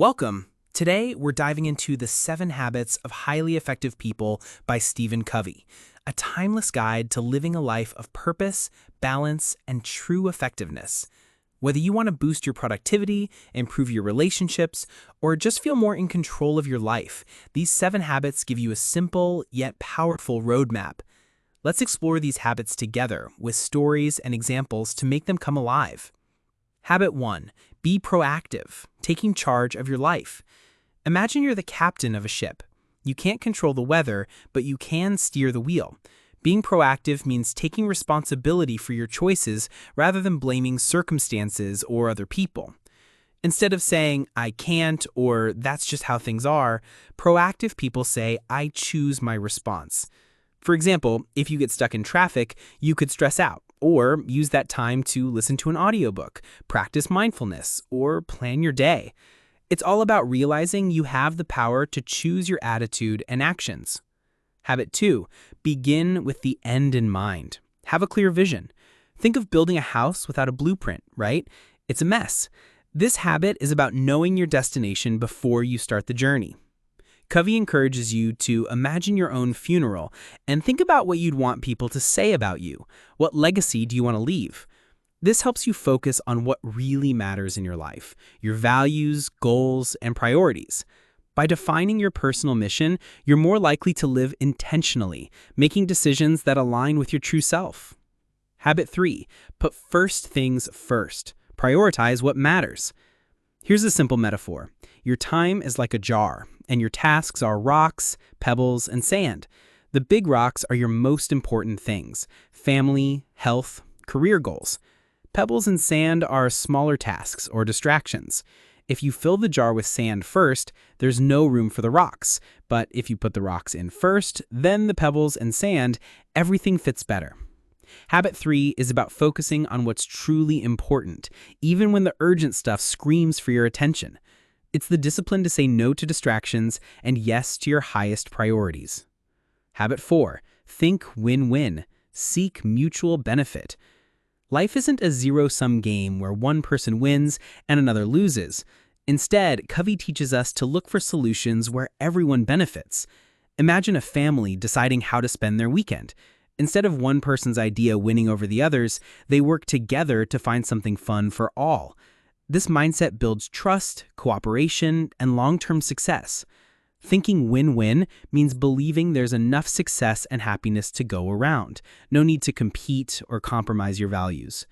Welcome! Today, we're diving into The 7 Habits of Highly Effective People by Stephen Covey, a timeless guide to living a life of purpose, balance, and true effectiveness. Whether you want to boost your productivity, improve your relationships, or just feel more in control of your life, these 7 habits give you a simple yet powerful roadmap. Let's explore these habits together with stories and examples to make them come alive. Habit 1. Be proactive, taking charge of your life. Imagine you're the captain of a ship. You can't control the weather, but you can steer the wheel. Being proactive means taking responsibility for your choices rather than blaming circumstances or other people. Instead of saying, I can't, or that's just how things are, proactive people say, I choose my response. For example, if you get stuck in traffic, you could stress out, or use that time to listen to an audiobook, practice mindfulness, or plan your day. It's all about realizing you have the power to choose your attitude and actions. Habit 2. Begin with the end in mind. Have a clear vision. Think of building a house without a blueprint, right? It's a mess. This habit is about knowing your destination before you start the journey. Covey encourages you to imagine your own funeral and think about what you'd want people to say about you. What legacy do you want to leave? This helps you focus on what really matters in your life, your values, goals, and priorities. By defining your personal mission, you're more likely to live intentionally, making decisions that align with your true self. Habit 3. Put first things first. Prioritize what matters. Here's a simple metaphor. Your time is like a jar, and your tasks are rocks, pebbles, and sand. The big rocks are your most important things: family, health, career goals. Pebbles and sand are smaller tasks or distractions. If you fill the jar with sand first, there's no room for the rocks. But if you put the rocks in first, then the pebbles and sand, everything fits better. Habit 3 is about focusing on what's truly important, even when the urgent stuff screams for your attention. It's the discipline to say no to distractions and yes to your highest priorities. Habit 4. Think win-win. Seek mutual benefit. Life isn't a zero-sum game where one person wins and another loses. Instead, Covey teaches us to look for solutions where everyone benefits. Imagine a family deciding how to spend their weekend. Instead of one person's idea winning over the others, they work together to find something fun for all. This mindset builds trust, cooperation, and long-term success. Thinking win-win means believing there's enough success and happiness to go around. No need to compete or compromise your values.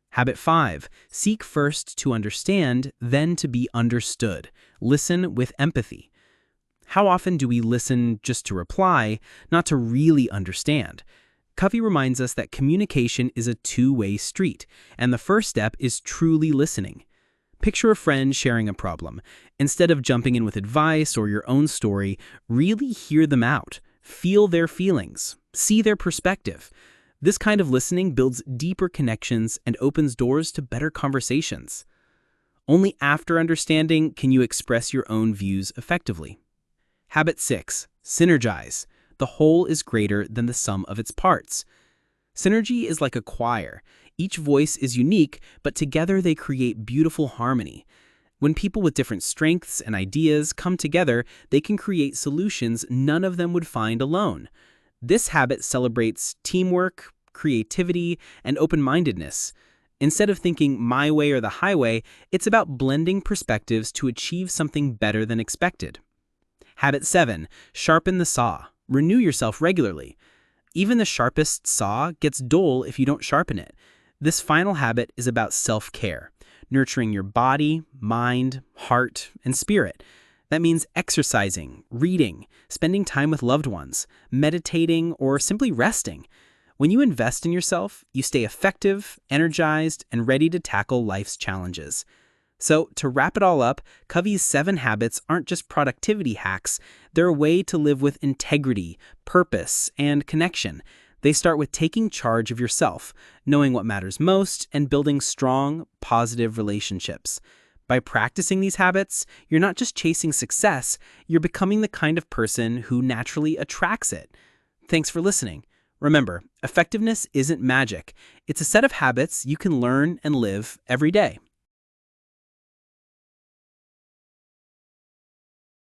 Habit 5. Seek first to understand, then to be understood. Listen with empathy. How often do we listen just to reply, not to really understand? Covey reminds us that communication is a two-way street, and the first step is truly listening. Picture a friend sharing a problem. Instead of jumping in with advice or your own story, really hear them out. Feel their feelings. See their perspective. This kind of listening builds deeper connections and opens doors to better conversations. Only after understanding can you express your own views effectively. Habit 6. Synergize. The whole is greater than the sum of its parts. Synergy is like a choir. Each voice is unique, but together they create beautiful harmony. When people with different strengths and ideas come together, they can create solutions none of them would find alone. This habit celebrates teamwork, creativity, and open-mindedness. Instead of thinking my way or the highway, it's about blending perspectives to achieve something better than expected. Habit 7. Sharpen the saw. Renew yourself regularly. Even the sharpest saw gets dull if you don't sharpen it. This final habit is about self-care, nurturing your body, mind, heart, and spirit. That means exercising, reading, spending time with loved ones, meditating, or simply resting. When you invest in yourself, you stay effective, energized, and ready to tackle life's challenges. So, to wrap it all up, Covey's 7 habits aren't just productivity hacks. They're a way to live with integrity, purpose, and connection. They start with taking charge of yourself, knowing what matters most, and building strong, positive relationships. By practicing these habits, you're not just chasing success, you're becoming the kind of person who naturally attracts it. Thanks for listening. Remember, effectiveness isn't magic. It's a set of habits you can learn and live every day.